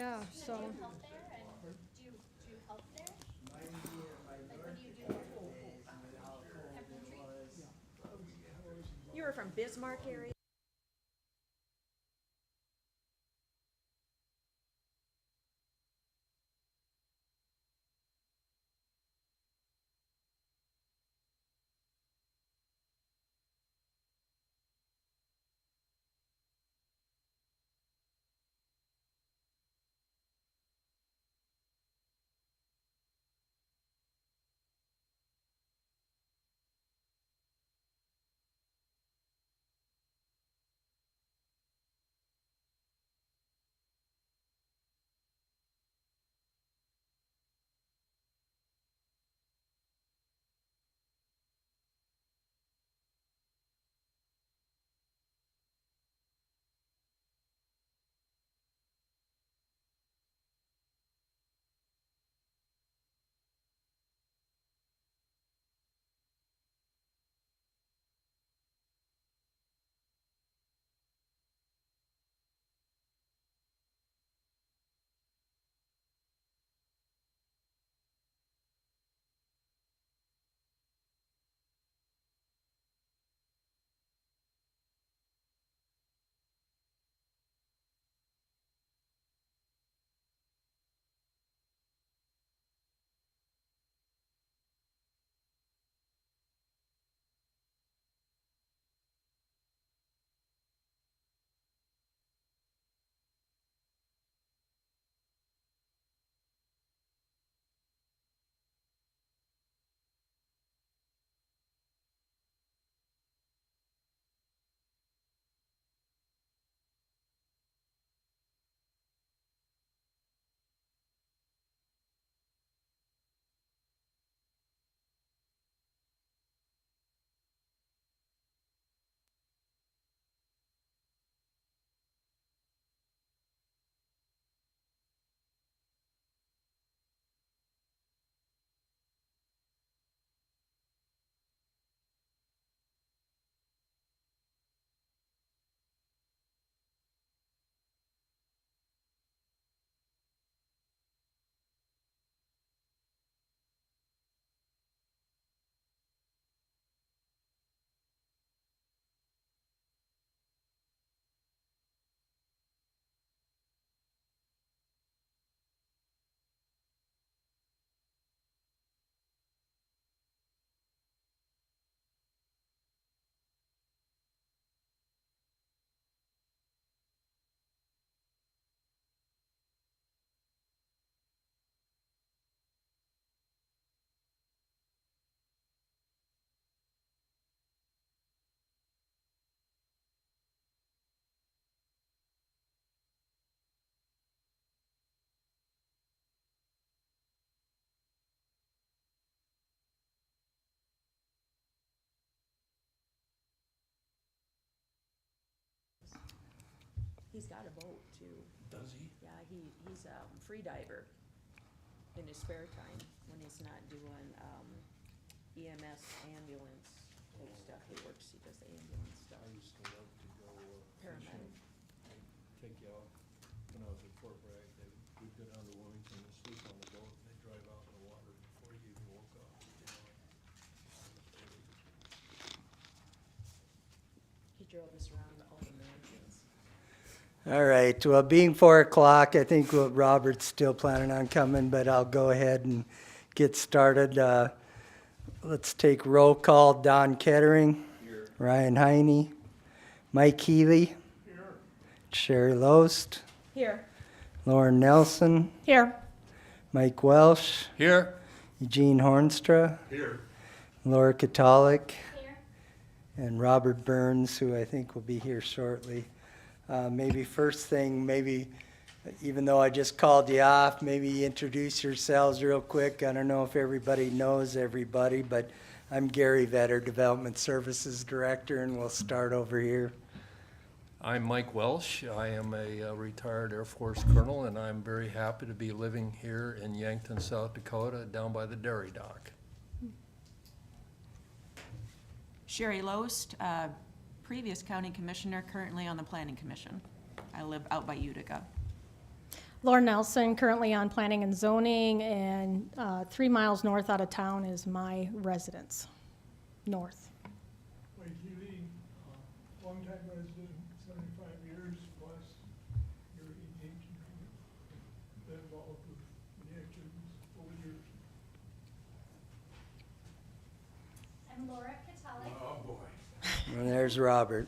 Yeah, so. Help there, and do you help there? Like, what do you do there? You were from Bismarck area? He's got a boat too. Does he? Yeah, he's a free diver in his spare time when he's not doing, EMS ambulance type stuff. He does the ambulance stuff. I used to love to go Paramedic. fishing. I'd take you out, when I was at Fort Bragg, we'd go down to Wilmington and sleep on the boat, and they'd drive out in the water before you even woke up, you know. He drove us around all the mansions. All right, well, being 4 o'clock, I think Robert's still planning on coming, but I'll go ahead and get started. Let's take roll call. Don Kettering. Here. Ryan Heine. Mike Healy. Here. Sherry Loest. Here. Lauren Nelson. Here. Mike Welsh. Here. Eugene Hornstra. Here. Laura Katalik. Here. And Robert Burns, who I think will be here shortly. Maybe first thing, even though I just called you off, maybe introduce yourselves real quick. I don't know if everybody knows everybody, but I'm Gary Vetter, Development Services Director, and we'll start over here. I'm Mike Welsh. I am a retired Air Force colonel, and I'm very happy to be living here in Yankton, South Dakota, down by the dairy dock. Sherry Loest, previous county commissioner, currently on the planning commission. I live out by Utica. Lauren Nelson, currently on planning and zoning, and 3 miles north out of town is my residence, north. Mike Healy, longtime resident, 75 years plus, here in Yankton. Been involved with Yankton over the years. I'm Laura Catalic, And there's Robert.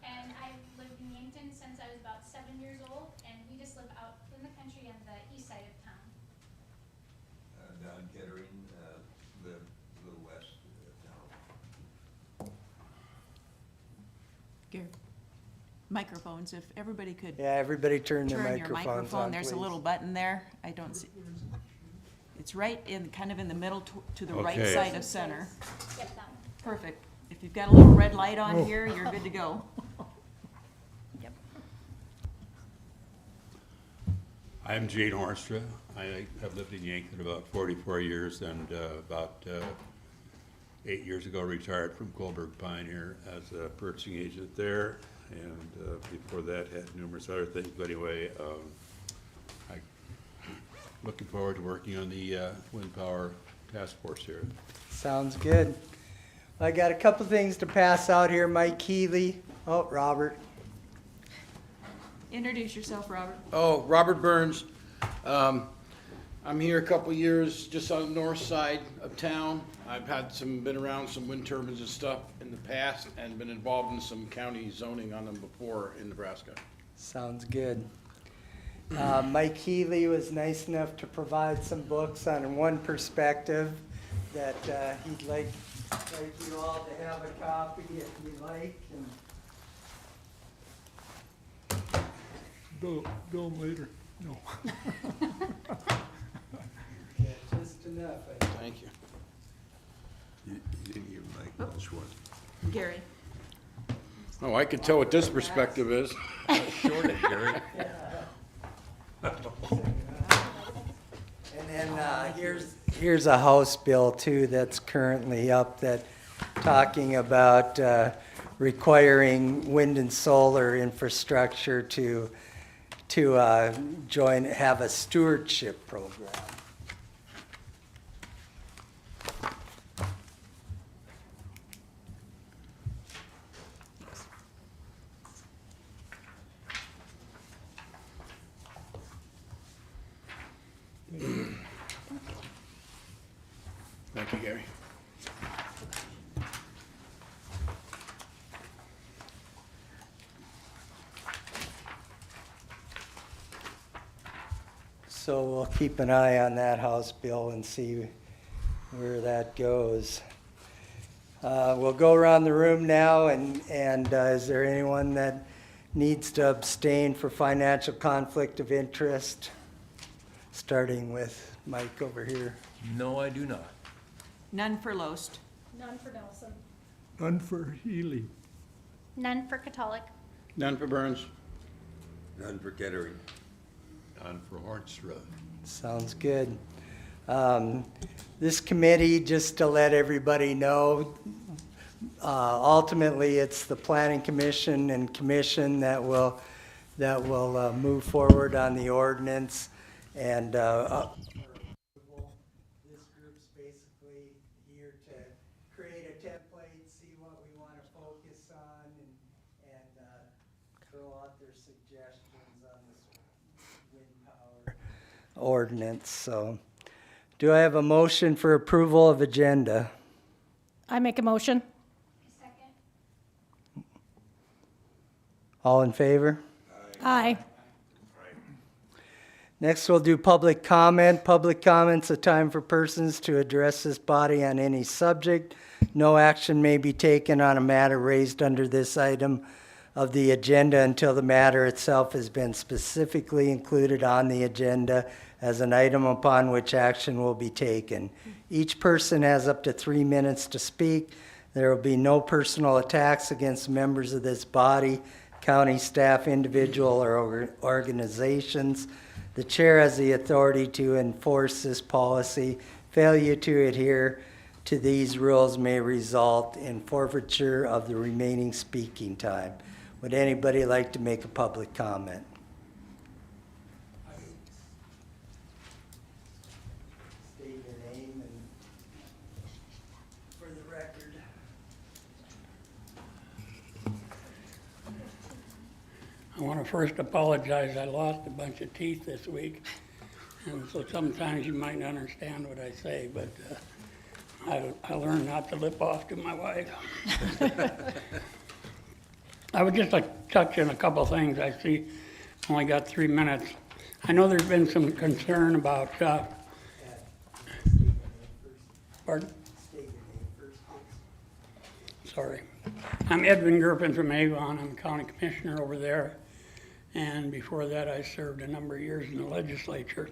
and I've lived in Yankton since I was about 7 years old, and we just live out in the country on the east side of town. Don Kettering, live a little west of town. Gary, microphones, if everybody could Yeah, everybody turn their turn your microphones microphone, on, there's a please. little button there. I don't see, it's right in, kind of in the middle to the right Okay. side of center. Yep, that one. Perfect. If you've got a little red light on here, you're good to go. Yep. I'm Gene Horstra. I have lived in Yankton about 44 years and about 8 years ago retired from Colberg Pioneer as a purchasing agent there. And before that had numerous other things. But anyway, I'm looking forward to working on the wind power task force here. Sounds good. I got a couple things to pass out here. Mike Healy. Oh, Robert. Introduce yourself, Robert. Oh, Robert Burns. I'm here a couple years, just on the north side of town. I've been around some wind turbines and stuff in the past and been involved in some county zoning on them before in Nebraska. Sounds good. Mike Healy was nice enough to provide some books on one perspective that he'd like you all to have a copy if you like. And Bill later, no. yeah, just enough, I think. Thank you. You didn't give Mike Welsh one. Gary. Oh, I can tell what this perspective is. Short it, Gary. And then here's a House bill too that's currently up that talking about requiring wind and solar infrastructure to have a stewardship program. Thank you, Gary. So we'll keep an eye on that House bill and see where that goes. We'll go around the room now, and is there anyone that needs to abstain for financial conflict of interest? Starting with Mike over here. No, I do not. None for Loest. None for Nelson. None for Healy. None for Catalic. None for Burns. None for Kettering. None for Horstra. Sounds good. This committee, just to let everybody know, ultimately, it's the Planning Commission and Commission that will move forward on the ordinance. And this group's basically here to create a template, see what we want to focus on, and throw out their suggestions on this wind power ordinance. So, do I have a motion for approval of agenda? I make a motion. Second. All in favor? Aye. Next, we'll do public comment. Public comment's a time for persons to address this body on any subject. No action may be taken on a matter raised under this item of the agenda until the matter itself has been specifically included on the agenda as an item upon which action will be taken. Each person has up to 3 minutes to speak. There will be no personal attacks against members of this body, county staff, individual, or organizations. The chair has the authority to enforce this policy. Failure to adhere to these rules may result in forfeiture of the remaining speaking time. Would anybody like to make a public comment? I want to first apologize. I lost a bunch of teeth this week, and so sometimes you might not understand what I say, but I learned not to lip off to my wife. I would just like to touch on a couple of things. I see only got 3 minutes. I know there's been some concern about, pardon? Sorry. I'm Edwin Gerpin from Avon. I'm county commissioner over there. And before that, I served a number of years in the legislature.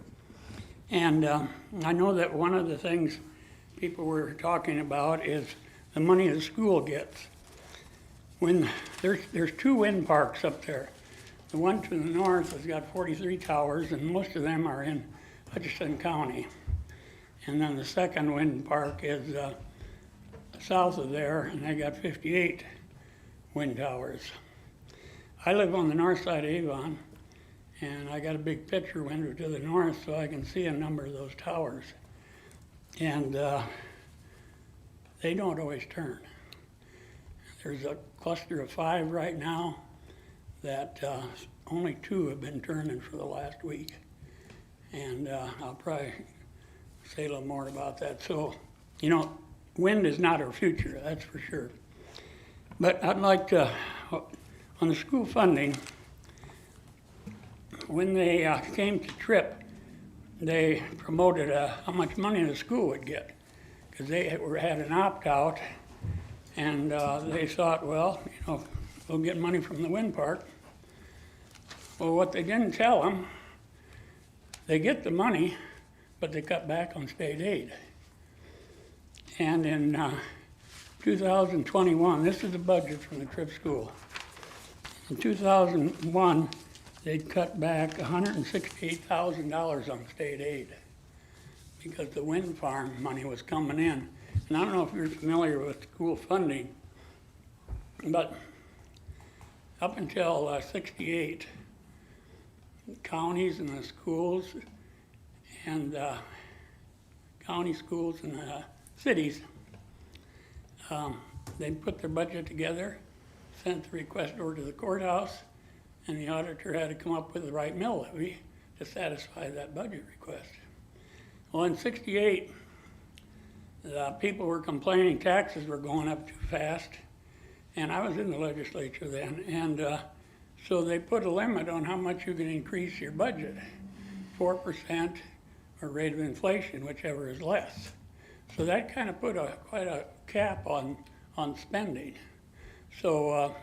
And I know that one of the things people were talking about is the money the school gets. When there's 2 wind parks up there. The one to the north has got 43 towers, and most of them are in Hutchinson County. And then the second wind park is south of there, and they got 58 wind towers. I live on the north side of Avon, and I got a big picture window to the north so I can see a number of those towers. And they don't always turn. There's a cluster of 5 right now that only 2 have been turning for the last week. And I'll probably say a little more about that. So, you know, wind is not our future, that's for sure. But I'd like to, on the school funding, when they came to TRIP, they promoted how much money the school would get, because they had an opt-out, and they thought, well, you know, we'll get money from the wind park. Well, what they didn't tell them, they get the money, but they cut back on state aid. And in 2021, this is the budget from the TRIP school. In 2001, they'd cut back $168,000 on state aid because the wind farm money was coming in. And I don't know if you're familiar with school funding, but up until 68, counties and the schools and county schools and cities, they put their budget together, sent the request over to the courthouse, and the auditor had to come up with the right mill levy to satisfy that budget request. Well, in 68, people were complaining taxes were going up too fast, and I was in the legislature then, and so they put a limit on how much you can increase your budget, 4% or rate of inflation, whichever is less. So that kind of put quite a cap on spending. So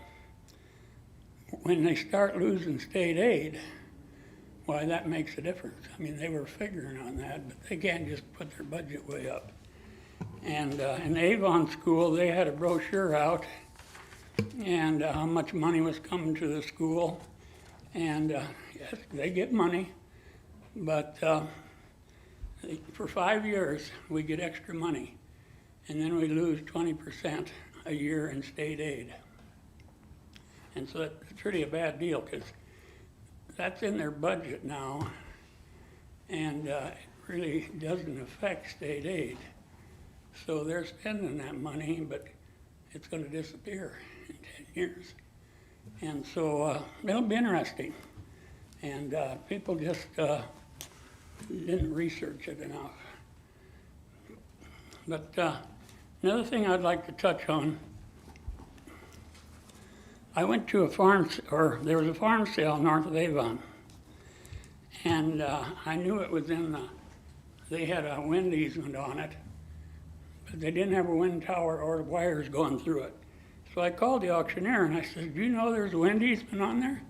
when they start losing state aid, why, that makes a difference. I mean, they were figuring on that, but they can't just put their budget way up. And in the Avon school, they had a brochure out and how much money was coming to the school. And yes, they get money, but for 5 years, we get extra money. And then we lose 20% a year in state aid. And so it's really a bad deal because that's in their budget now, and it really doesn't affect state aid. So they're spending that money, but it's going to disappear in 10 years. And so it'll be interesting. And people just didn't research it enough. But another thing I'd like to touch on, I went to there was a farm sale north of Avon, and I knew it was they had a wind easement on it, but they didn't have a wind tower or wires going through it. So I called the auctioneer and I said, do you know there's a wind easement on there?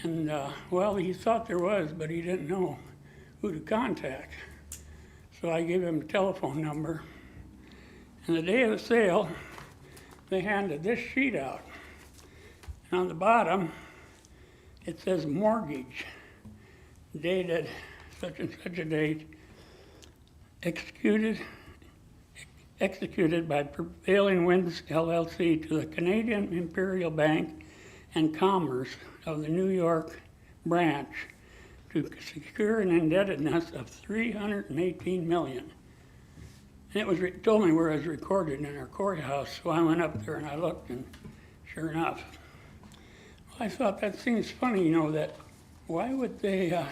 And well, he thought there was, but he didn't know who to contact. So I gave him a telephone number, and the day of the sale, they handed this sheet out. And on the bottom, it says mortgage, dated such and such a date, executed by Prevailing Winds LLC to the Canadian Imperial Bank and Commerce of the New York branch to secure an indebtedness of $318 million. And it was told me where it was recorded in our courthouse, so I went up there and I looked, and sure enough. I thought that seems funny, you know, that why would they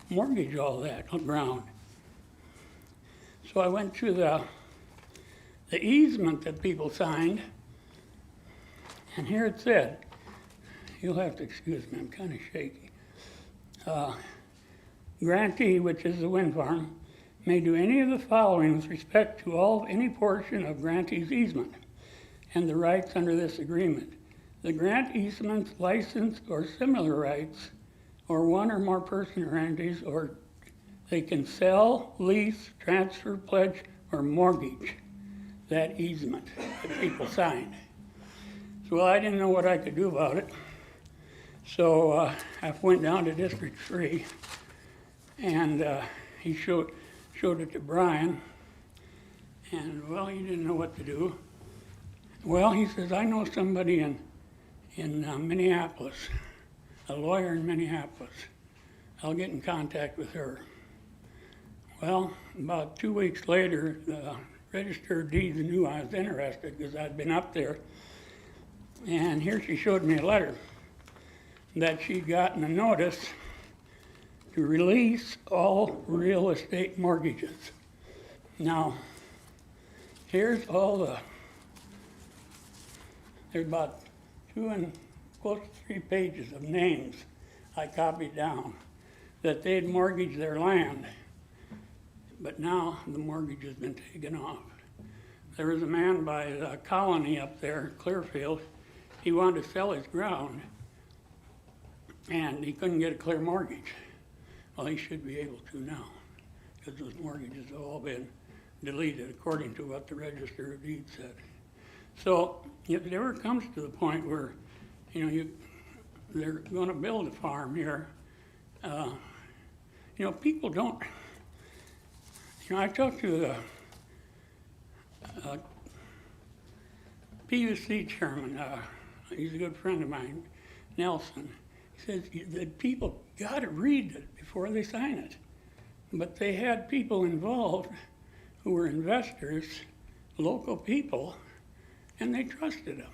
mortgage all that ground? So I went to the easement that people signed, and here it said, you'll have to excuse me, I'm kind of shaky. Grantee, which is the wind farm, may do any of the following with respect to any portion of grantee's easement and the rights under this agreement. The grant easements, license, or similar rights, or one or more person grantees, or they can sell, lease, transfer, pledge, or mortgage that easement that people signed. So I didn't know what I could do about it. So I went down to District 3, and he showed it to Brian, and well, he didn't know what to do. Well, he says, I know somebody in Minneapolis, a lawyer in Minneapolis. I'll get in contact with her. Well, about 2 weeks later, the Register of Deeds knew I was interested because I'd been up there. And here she showed me a letter that she'd gotten a notice to release all real estate mortgages. Now, here's all there's about 2 and close to 3 pages of names I copied down that they'd mortgaged their land. But now the mortgage has been taken off. There was a man by the Colony up there, Clearfield. He wanted to sell his ground, and he couldn't get a clear mortgage. Well, he should be able to now, because those mortgages have all been deleted according to what the Register of Deeds said. So if it ever comes to the point where, you know, they're going to build a farm here, you know, people don't. You know, I talked to the PUC chairman. He's a good friend of mine, Nelson. He says that people got to read it before they sign it. But they had people involved who were investors, local people, and they trusted them.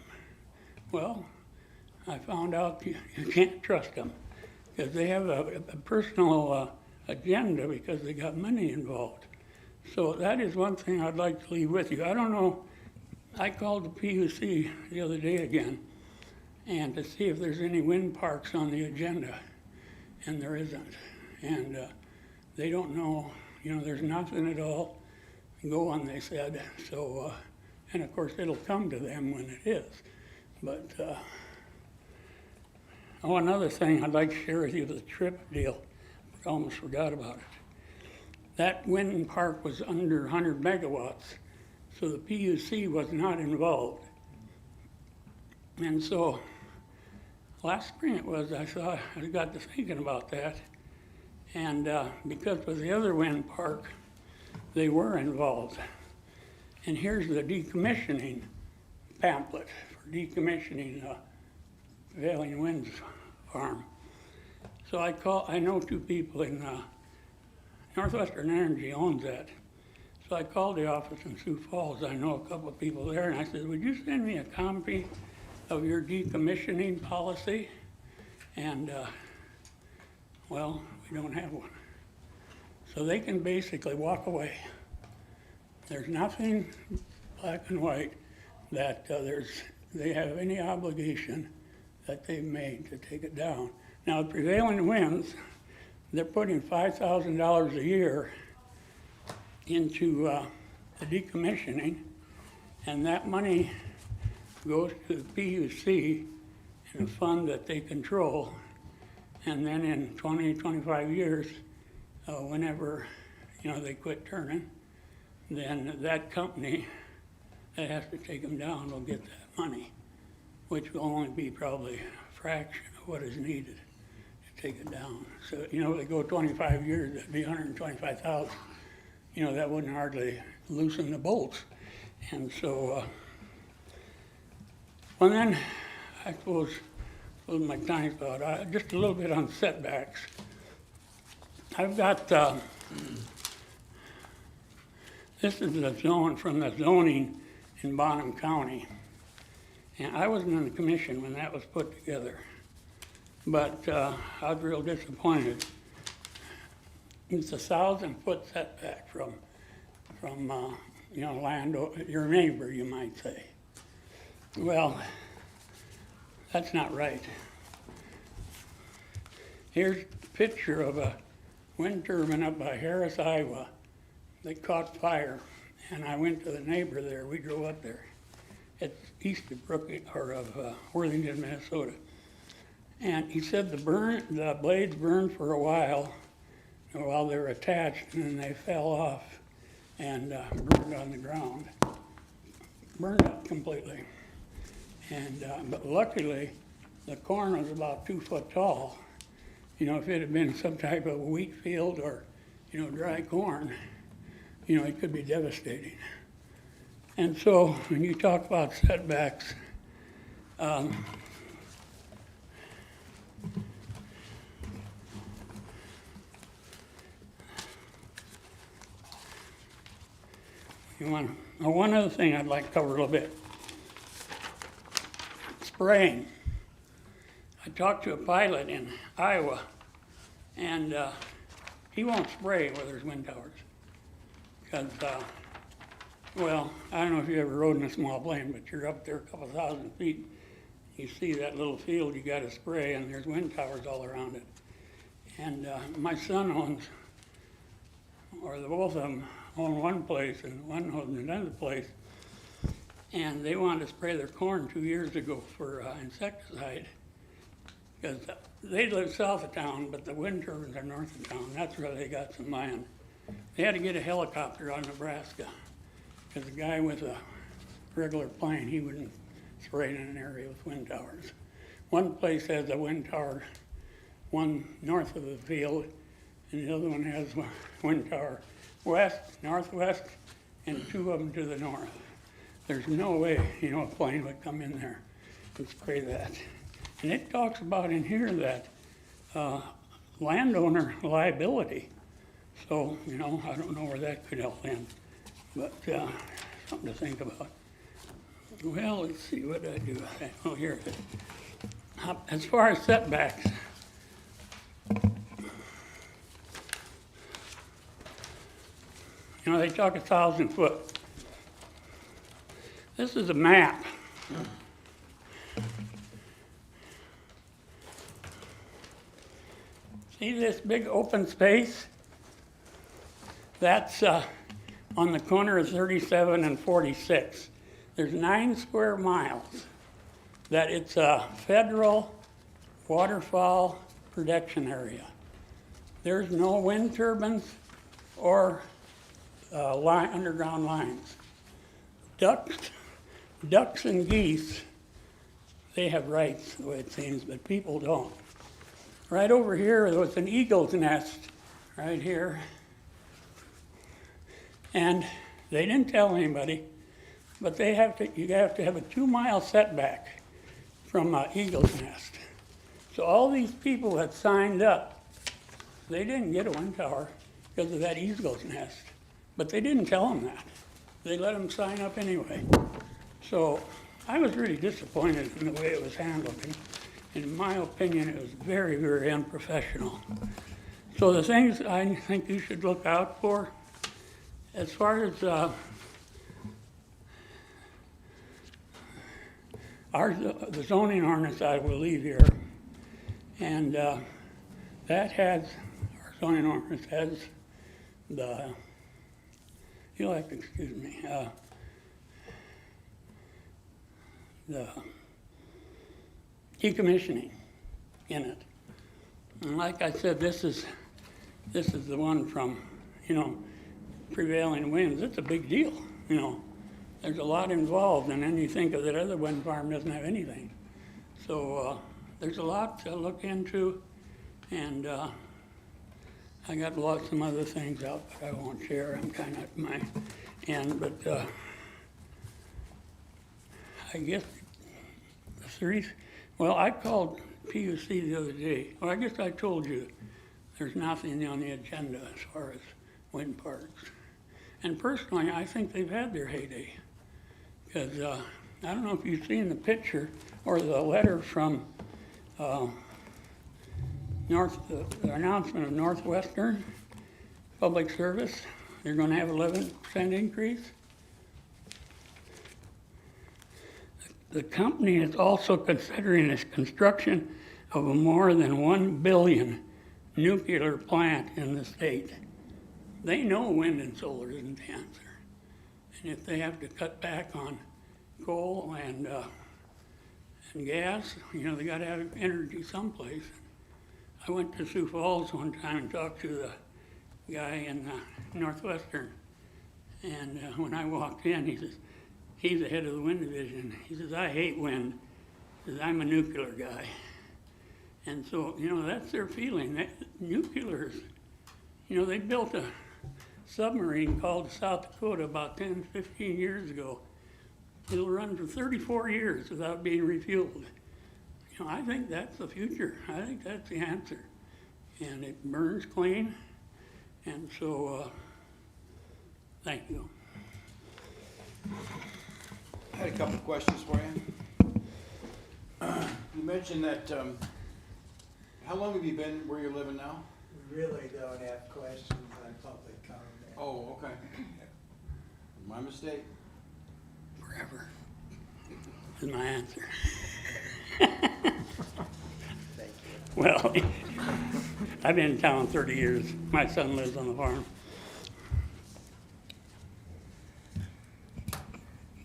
Well, I found out you can't trust them because they have a personal agenda because they got money involved. So that is one thing I'd like to leave with you. I don't know, I called the PUC the other day again and to see if there's any wind parks on the agenda, and there isn't. And they don't know, you know, there's nothing at all. Go on, they said. So, and of course it'll come to them when it is. But, oh, another thing I'd like to share with you, the trip deal. I almost forgot about it. That wind park was under 100 megawatts, so the PUC was not involved. And so last spring it was, I got to thinking about that. And because with the other wind park, they were involved. And here's the decommissioning pamphlet for decommissioning Prevailing Winds Farm. So I know 2 people in Northwestern Energy owns that. So I called the office in Sioux Falls. I know a couple of people there, and I said, would you send me a copy of your decommissioning policy? And, well, we don't have one. So they can basically walk away. There's nothing black and white that they have any obligation that they've made to take it down. Now, Prevailing Winds, they're putting $5,000 a year into the decommissioning, and that money goes to the PUC in a fund that they control. And then in 20, 25 years, whenever, you know, they quit turning, then that company that has to take them down will get that money, which will only be probably a fraction of what is needed to take it down. So, you know, if they go 25 years, that'd be 125,000. You know, that wouldn't hardly loosen the bolts. And so, well then, I suppose my time's about, just a little bit on setbacks. I've got, this is the zone from the zoning in Bonham County. And I wasn't in the commission when that was put together. but I was real disappointed. It's 1,000-foot setback from you know, your neighbor, you might say. Well, that's not right. Here's a picture of a wind turbine up by Harris, Iowa. They caught fire, and I went to the neighbor there. We drove up there. It's east of Worthington, Minnesota. And he said the blades burned for a while they were attached, and then they fell off and burned on the ground. Burned up completely. And but luckily, the corn was about 2 foot tall. You know, if it had been some type of wheat field or, you know, dry corn, you know, it could be devastating. And so when you talk about setbacks, one other thing I'd like to cover a little bit. Spraying. I talked to a pilot in Iowa, and he won't spray where there's wind towers. Because, well, I don't know if you ever rode in a small plane, but you're up there a couple thousand feet. You see that little field you got to spray, and there's wind towers all around it. And my son owns, or the both of them own one place, and one owns another place. And they wanted to spray their corn 2 years ago for insecticide. Because they live south of town, but the wind turbines are north of town. That's where they got some land. They had to get a helicopter out of Nebraska, because the guy with a regular plane, he wouldn't spray in an area with wind towers. One place has a wind tower, one north of the field, and the other one has a wind tower west, northwest, and 2 of them to the north. There's no way, you know, a plane would come in there and spray that. And it talks about in here that landowner liability. So, you know, I don't know where that could help in, but something to think about. Well, let's see, what did I do? Oh, here it is. As far as setbacks, you know, they talk 1,000 foot. This is a map. See this big open space? That's on the corner of 37 and 46. There's 9 square miles that it's a federal waterfowl protection area. There's no wind turbines or underground lines. Ducks and geese, they have rights, the way it seems, but people don't. Right over here, there was an eagle's nest, right here. And they didn't tell anybody, but you have to have a 2-mile setback from an eagle's nest. So all these people that signed up, they didn't get a wind tower because of that eagle's nest. But they didn't tell them that. They let them sign up anyway. So I was really disappointed in the way it was handled. And in my opinion, it was very, very unprofessional. So the things I think you should look out for, as far as the zoning ordinance, I will leave here. And that has, our zoning ordinance has the, you'll have to excuse me, the decommissioning in it. And like I said, this is the one from, you know, prevailing winds. It's a big deal, you know. There's a lot involved, and then you think of that other wind farm doesn't have anything. So there's a lot to look into, and I got some other things out that I won't share. I'm kind of at my end, but I guess the three. Well, I called PUC the other day. Well, I guess I told you there's nothing on the agenda as far as wind parks. And personally, I think they've had their heyday. Because I don't know if you've seen the picture or the letter from the announcement of Northwestern Public Service, they're gonna have 11% increase. The company is also considering this construction of a more than 1 billion nuclear plant in the state. They know wind and solar isn't the answer. And if they have to cut back on coal and gas, you know, they gotta have energy someplace. I went to Sioux Falls one time and talked to the guy in Northwestern. And when I walked in, he says, he's the head of the wind division. He says, I hate wind. He says, I'm a nuclear guy. And so, you know, that's their feeling. That nuclear, you know, they built a submarine called South Dakota about 10, 15 years ago. It'll run for 34 years without being refueled. You know, I think that's the future. I think that's the answer. And it burns clean. And so, thank you. I had a couple of questions for you. You mentioned that, how long have you been where you're living now? We really don't have questions on public comment. Oh, okay. My mistake. Forever is my answer. Thank you. Well, I've been in town 30 years. My son lives on the farm.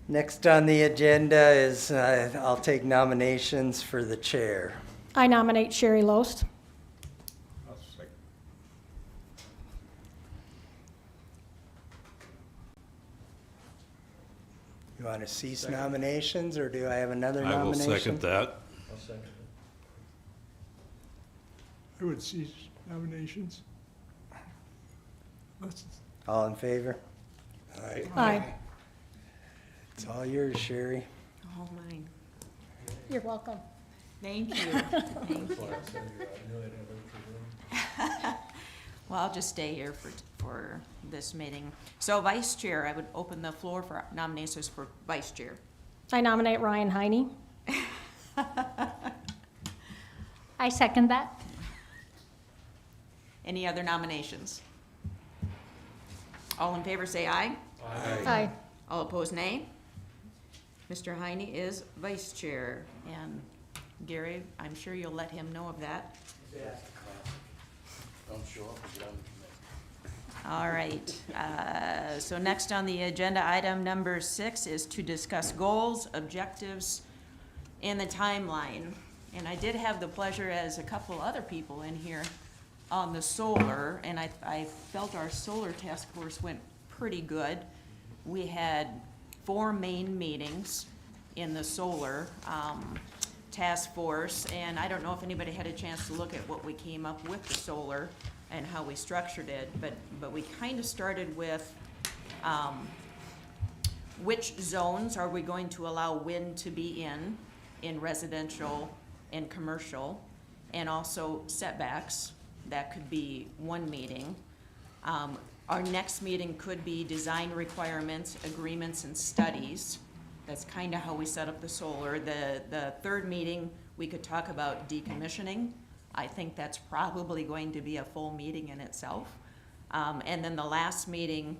Next on the agenda is, I'll take nominations for the chair. I nominate Sherry Loest. You want to cease nominations, or do I have another I will nomination? second that. I'll second it. I would cease nominations. Let's- All in favor? Aye. It's all yours, Sherry. All mine. You're welcome. Thank you. Thank you. That's why I said I knew I'd have everything room. Well, I'll just stay here for this meeting. So vice chair, I would open the floor for nominations for vice chair. I nominate Ryan Heine. I second that. Any other nominations? All in favor, say aye. Aye. All opposed, nay. Mr. Heine is vice chair. And Gary, I'm sure you'll let him know of that. Don't show up if you don't. All right, so next on the agenda, item number 6 is to discuss goals, objectives, and the timeline. And I did have the pleasure, as a couple other people in here, on the solar, and I felt our solar task force went pretty good. We had 4 main meetings in the solar task force, and I don't know if anybody had a chance to look at what we came up with the solar and how we structured it, but we kind of started with which zones are we going to allow wind to be in residential and commercial, and also setbacks. That could be one meeting. Our next meeting could be design requirements, agreements, and studies. That's kind of how we set up the solar. The third meeting, we could talk about decommissioning. I think that's probably going to be a full meeting in itself. And then the last meeting,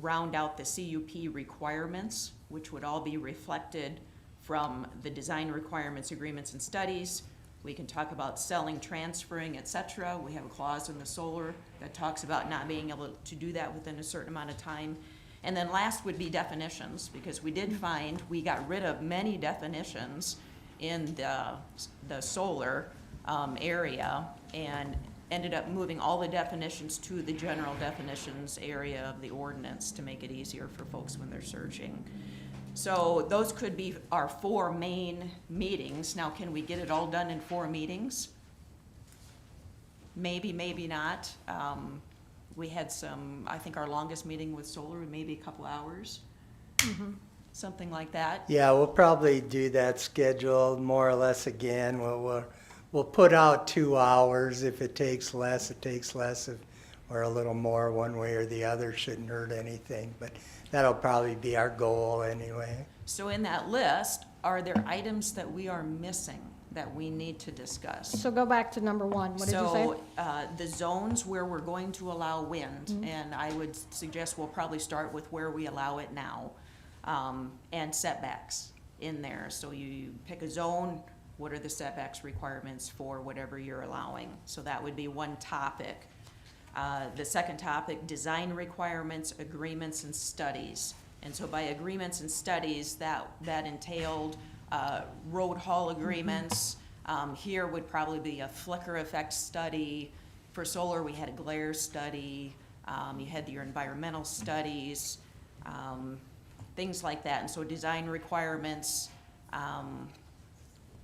round out the CUP requirements, which would all be reflected from the design requirements, agreements, and studies. We can talk about selling, transferring, et cetera. We have a clause in the solar that talks about not being able to do that within a certain amount of time. And then last would be definitions, because we did find we got rid of many definitions in the solar area and ended up moving all the definitions to the general definitions area of the ordinance to make it easier for folks when they're searching. So those could be our 4 main meetings. Now, can we get it all done in 4 meetings? Maybe, maybe not. We had some, I think our longest meeting with solar, maybe a couple hours, something like that. Yeah, we'll probably do that schedule more or less again. We'll put out 2 hours. If it takes less, it takes less, or a little more one way or the other. Shouldn't hurt anything, but that'll probably be our goal anyway. So in that list, are there items that we are missing? that we need to discuss. So go back to number one, what did you say? So, the zones where we're going to allow wind, and I would suggest we'll probably start with where we allow it now, and setbacks in there. So you pick a zone, what are the setbacks requirements for whatever you're allowing? So that would be one topic. The second topic, design requirements, agreements, and studies. And so by agreements and studies, that entailed road haul agreements. Here would probably be a flicker effect study. For solar, we had a glare study. You had your environmental studies, things like that. And so design requirements,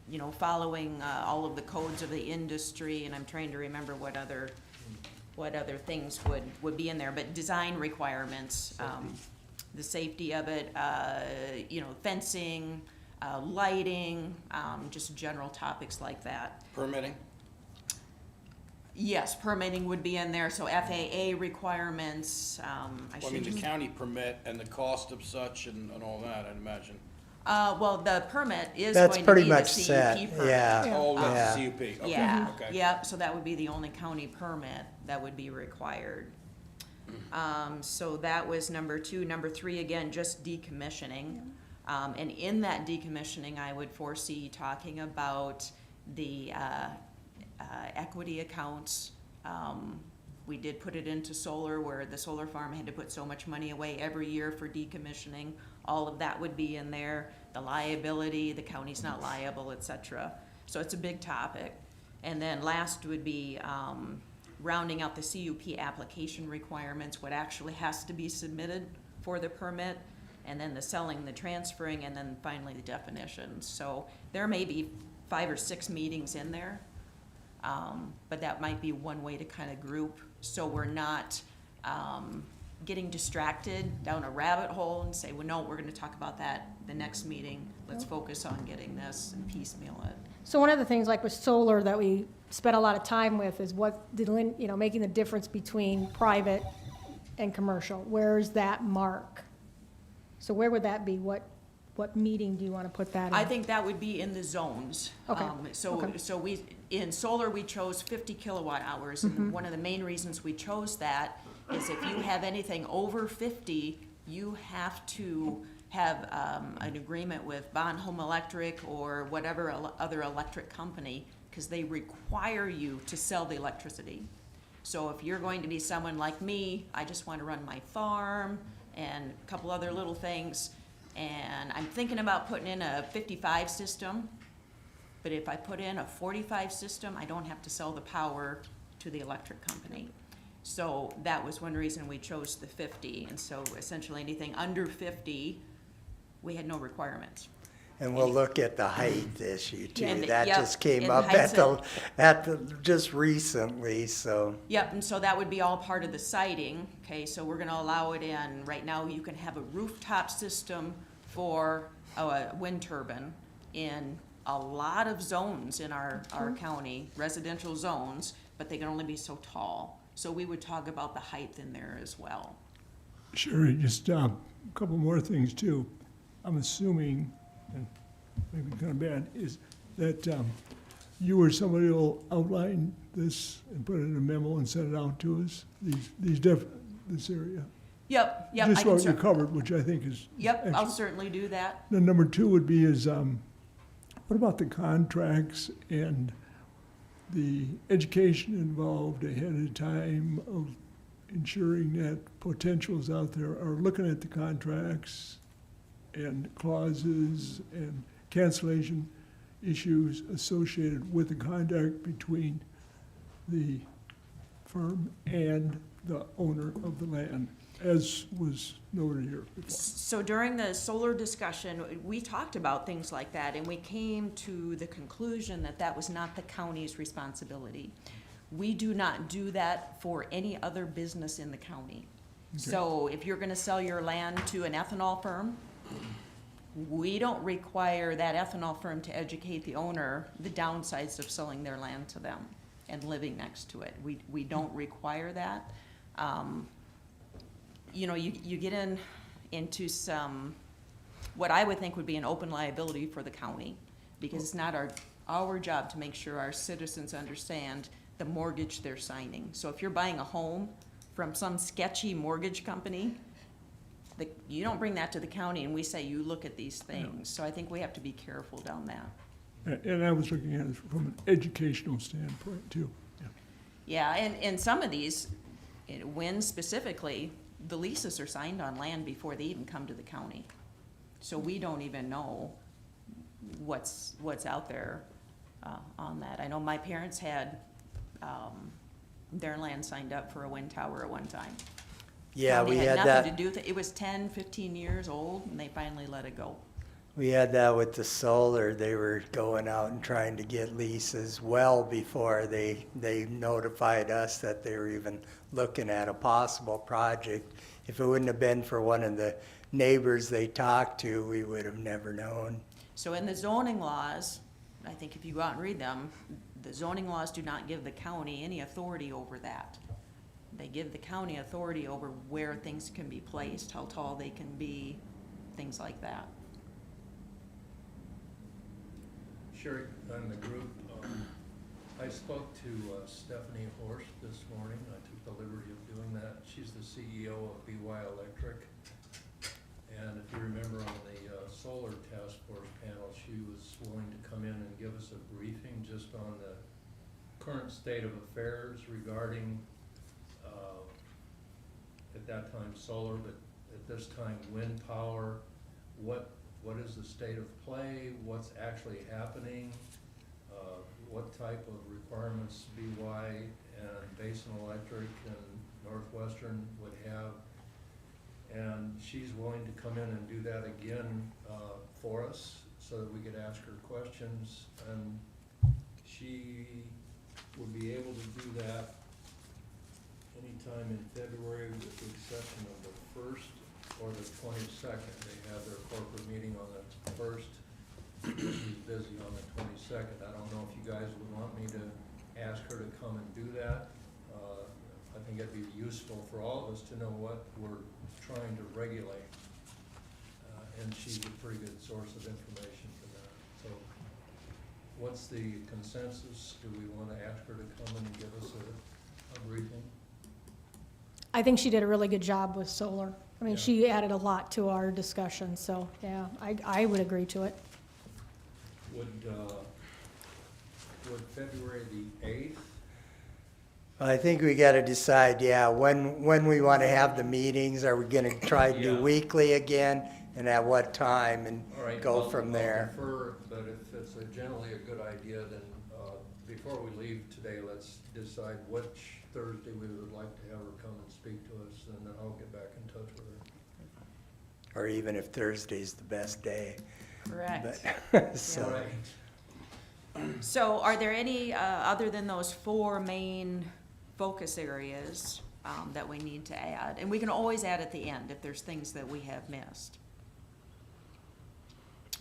you know, following all of the codes of the industry, and I'm trying to remember what other things would be in there, but design requirements, the safety of it, you know, fencing, lighting, just general topics like that. Permitting? Yes, permitting would be in there, so FAA requirements, Well, I mean, the county permit and the cost of such and all that, I'd imagine. Well, the permit is That's going to pretty be the much CUP set, permit. yeah. Oh, with Yeah. the CUP, okay, Yeah, okay. yep, so that would be the only county permit that would be required. So that was number two. Number three, again, just decommissioning. And in that decommissioning, I would foresee talking about the equity accounts. We did put it into solar, where the solar farm had to put so much money away every year for decommissioning. All of that would be in there. The liability, the county's not liable, et cetera. So it's a big topic. And then last would be rounding out the CUP application requirements, what actually has to be submitted for the permit, and then the selling, the transferring, and then finally the definitions. So there may be 5 or 6 meetings in there, but that might be one way to kind of group, so we're not getting distracted down a rabbit hole and say, well, no, we're gonna talk about that the next meeting. Let's focus on getting this and piecemeal it. So one of the things like with solar that we spent a lot of time with is making the difference between private and commercial. Where's that mark? So where would that be? What meeting do you want to put that in? I think that would be in the zones. Okay. So in solar, we chose 50 kilowatt hours, and one of the main reasons we chose that is if you have anything over 50, you have to have an agreement with Bond Home Electric or whatever other electric company, because they require you to sell the electricity. So if you're going to be someone like me, I just want to run my farm and a couple other little things, and I'm thinking about putting in a 55 system, but if I put in a 45 system, I don't have to sell the power to the electric company. So that was one reason we chose the 50, and so essentially anything under 50, we had no requirements. And we'll look at the height issue And too. the- That yep, just came and the up height's just recently, so. Yep, and so that would be all part of the siting, okay, so we're gonna allow it in, right now you can have a rooftop system for a wind turbine in a lot of zones in our county, residential zones, but they can only be so tall. So we would talk about the height in there as well. Sherry, just a couple more things too. I'm assuming, and maybe kind of bad, is that you or somebody will outline this and put it in a memo and send it out to us, this area? Yep, I Just can what you cer- covered, which I think is. Yep, I'll excellent. certainly do that. Then number two would be what about the contracts and the education involved ahead of time of ensuring that potentials out there are looking at the contracts and clauses and cancellation issues associated with the contract between the firm and the owner of the land, as was noted here before. So during the solar discussion, we talked about things like that, and we came to the conclusion that that was not the county's responsibility. We do not do that for any other business in the county. So if you're gonna sell your land to an ethanol firm, we don't require that ethanol firm to educate the owner the downsides of selling their land to them and living next to it. We don't require that. You know, you get into some, what I would think would be an open liability for the county, because it's not our job to make sure our citizens understand the mortgage they're signing. So if you're buying a home from some sketchy mortgage company, you don't bring that to the county and we say, you look at these things. So I think we have to be careful down that. And I was looking at it from an educational standpoint too. Yeah, and some of these, Wynn specifically, the leases are signed on land before they even come to the county. So we don't even know what's out there on that. I know my parents had their land signed up for a wind tower at one time. Yeah, County we had nothing that. to do with it. It was 10, 15 years old, and they finally let it go. We had that with the solar. They were going out and trying to get leases well before they notified us that they were even looking at a possible project. If it wouldn't have been for one of the neighbors they talked to, we would have never known. So in the zoning laws, I think if you go out and read them, the zoning laws do not give the county any authority over that. They give the county authority over where things can be placed, how tall they can be, things like that. Sherry, on the group, I spoke to Stephanie Horst this morning. I took the liberty of doing that. She's the CEO of BY Electric. And if you remember on the solar task force panel, she was willing to come in and give us a briefing just on the current state of affairs regarding, at that time solar, but at this time wind power. What is the state of play? What's actually happening? What type of requirements BY and Basin Electric and Northwestern would have? And she's willing to come in and do that again for us so that we could ask her questions. And she would be able to do that anytime in February with the exception of the 1st or the 22nd. They have their corporate meeting on the 1st. She's busy on the 22nd. I don't know if you guys would want me to ask her to come and do that. I think it'd be useful for all of us to know what we're trying to regulate. And she's a pretty good source of information for that. So what's the consensus? Do we want to ask her to come and give us a briefing? I think she did a really good job with solar. I mean, Yeah. she added a lot to our discussion, so, yeah, I would agree to it. Would February the 8th? I think we gotta decide, when we wanna have the meetings. Are we gonna try to do Yeah. weekly again, and at what time, and All right, go I'll- from I'll there? defer, but if it's generally a good idea, then before we leave today, let's decide which Thursday we would like to have her come and speak to us, and then I'll get back in touch with her. Or even if Thursday's the best day. Correct. But, so, All right. So are there any, other than those 4 main focus areas that we need to add? And we can always add at the end if there's things that we have missed.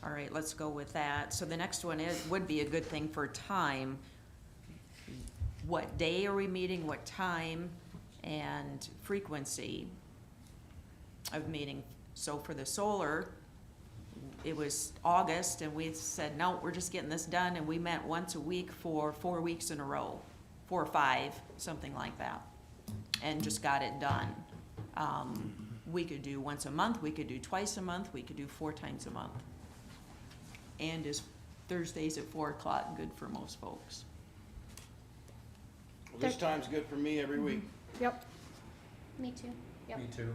All right, let's go with that. So the next one would be a good thing for time. What day are we meeting, what time, and frequency of meeting? So for the solar, it was August, and we said, no, we're just getting this done, and we met once a week for 4 weeks in a row, 4 or 5, something like that, and just got it done. We could do once a month, we could do twice a month, we could do 4 times a month. And is Thursdays at 4 o'clock good for most folks? Well, this time's good for me every week. Yep. Me too. Yep. Me too.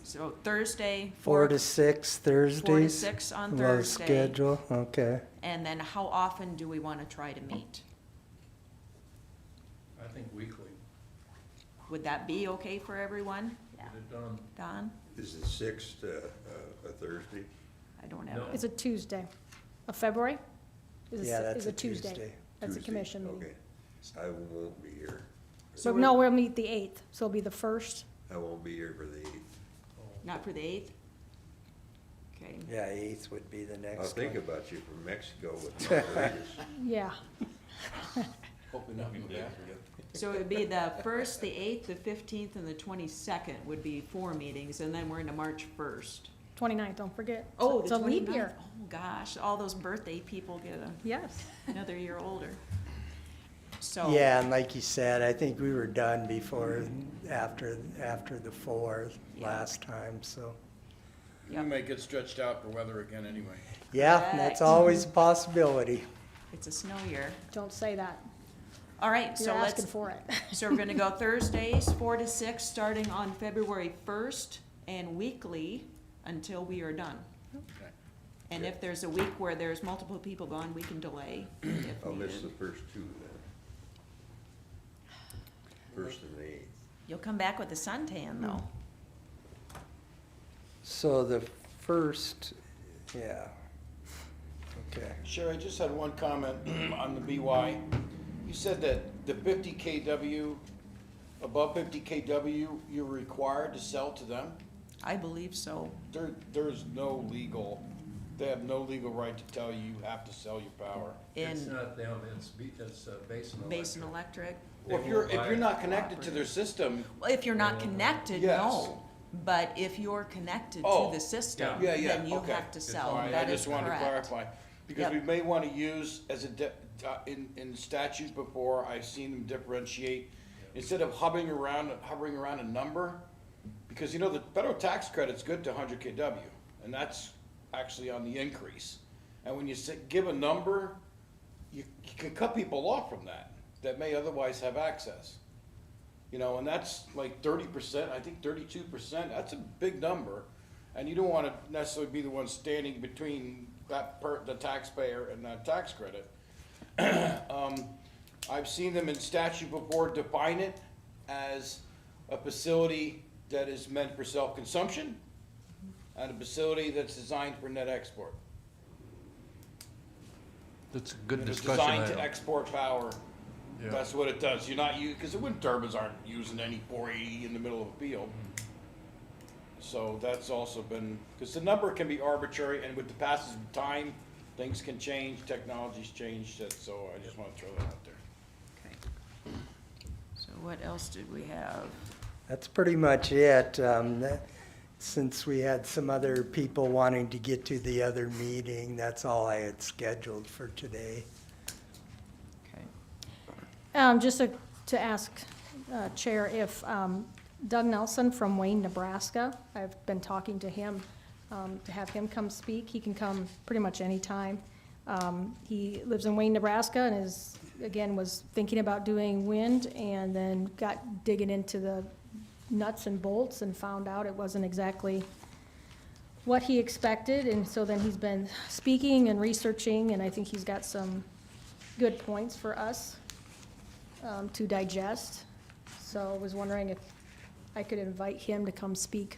So Thursday, 4 to 6 Thursdays? 4 to 6 on Low Thursday. schedule, okay. And then how often do we want to try to meet? I think weekly. Would that be okay for everyone? Get it done. Don? Is the 6th a Thursday? I don't have No. it. It's a Tuesday. Of February? Yeah, that's Is a a Tuesday. Tuesday. That's a Tuesday? commission meeting. Okay. I won't be here. So, no, we'll meet the 8th, so it'll be the 1st. I won't be here for the 8th. Not for the 8th? Okay. Yeah, 8th would be the I'll next think one. about you from Mexico with margaritas. Yeah. Hopefully not go back. So it would be the 1st, the 8th, the 15th, and the 22nd would be 4 meetings, and then we're into March 1st. 29th, don't forget. Oh, It's the a leap 29th. year. Oh, gosh, all those birthday people get Yes. another year older. So. Yeah, and like you said, I think we were done before, after the 4th Yeah. last time, so. We may get stretched out for weather again anyway. Yeah, Correct. that's always a possibility. It's a snow year. Don't say that. All right, so You're let's, asking for it. so we're gonna go Thursdays, 4 to 6, starting on February 1st, and weekly until we are done. Okay. And if there's a week where there's multiple people gone, we can delay if I'll miss the needed. first two then. First and the 8th. You'll come back with a suntan, though. So the first, yeah. Okay. Sherry, I just had one comment on the BY. You said that the 50 KW, above 50 KW, you're required to sell to them? I believe so. There's no legal, they have no legal right to tell you you have to sell your power. It's In not them, it's Basin Electric. Basin Electric. Well, if you're not connected to their system, Well, if you're not connected, Yes. no. But if you're connected to Oh, the system, yeah, yeah, then you okay. have to All sell. right, That I is just wanted to correct. clarify, because Yep. we may want to use as in statutes before, I've seen them differentiate, instead of hovering around a number, because you know, the federal tax credit's good to 100 KW, and that's actually on the increase. And when you give a number, you can cut people off from that may otherwise have access. You know, and that's like 30%, I think 32%, that's a big number. And you don't want to necessarily be the one standing between the taxpayer and that tax credit. I've seen them in statute before define it as a facility that is meant for self-consumption and a facility that's designed for net export. That's a good And it's discussion designed to item. export power. Yeah. That's what it does. You're not because the wind turbines aren't using any 480 in the middle of a field. So that's also been, because the number can be arbitrary, and with the passage of time, things can change, technologies change, so I just want to throw that out there. Okay. So what else did we have? That's pretty much it. Since we had some other people wanting to get to the other meeting, that's all I had scheduled for today. Okay. Just to ask Chair, if Doug Nelson from Wayne, Nebraska, I've been talking to him, to have him come speak. He can come pretty much anytime. He lives in Wayne, Nebraska, and was thinking about doing wind, and then got digging into the nuts and bolts and found out it wasn't exactly what he expected, and so then he's been speaking and researching, and I think he's got some good points for us to digest. So I was wondering if I could invite him to come speak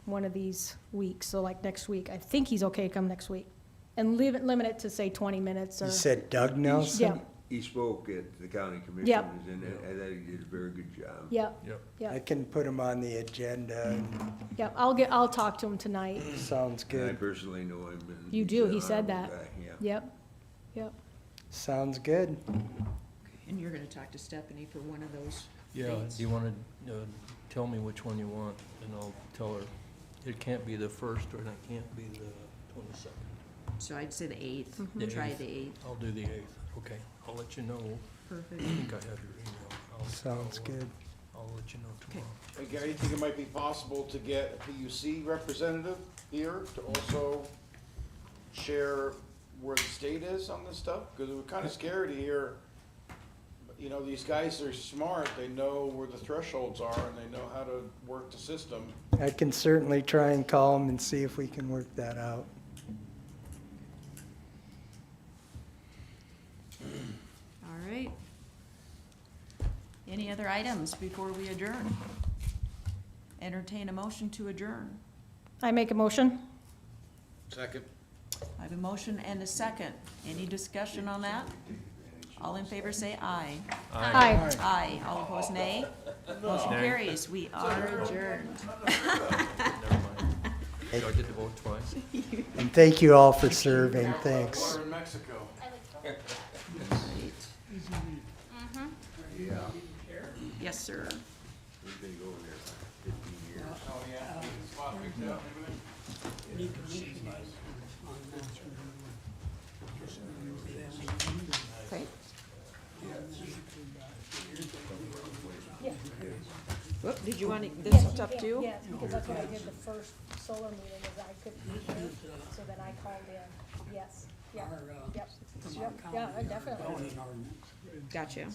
one of these weeks, so like next week. I think he's okay to come next week. And limit it to, say, 20 minutes or. You said Doug Nelson? Yeah, He spoke at the county commissioners, Yep. and I thought he did a very good job. yeah, Yep. I yeah, can put him on the agenda. and yeah. I'll talk to him tonight. Sounds And I good. personally know him. And You he's do, an he said honorable that. guy, yeah. Yep, yep. Sounds good. And you're gonna talk to Stephanie for one of those Yeah, dates? do you wanna, tell me which one you want, and I'll tell her. It can't be the 1st, or it can't be the 22nd. So I'd say the 8th. The Try 8th. the 8th. I'll do the 8th, okay. I'll let you know. Perfect. I think I have your email. Sounds good. I'll let you know tomorrow. Hey Gary, you think it might be possible to get a PUC representative here to also share where the state is on this stuff? Because we're kind of scared to hear, you know, these guys are smart, they know where the thresholds are, and they know how to work the system. I can certainly try and call him and see if we can work that out. All right. Any other items before we adjourn? Entertain a motion to adjourn. I make a motion? Second. I have a motion and a second. Any discussion on that? All in favor say aye. Aye. Aye. All opposed, nay. Motion carries. We are adjourned. Never mind. Do I get to vote twice? And thank you all for serving. Thanks. Water in Mexico. Yes, sir. We've been going there for 15 years. Oh, yeah. Spot picked up, maybe? Decommissioned on that. Okay. Yeah. Whoop, did you want Yes, this you stuff can. too? Yes, because that's what I did the first solar meeting, is I couldn't be here, so then I called in. Yes, yeah, Our, yep. from Yep, our yeah, county, our definitely. zoning ordinance. Gotcha.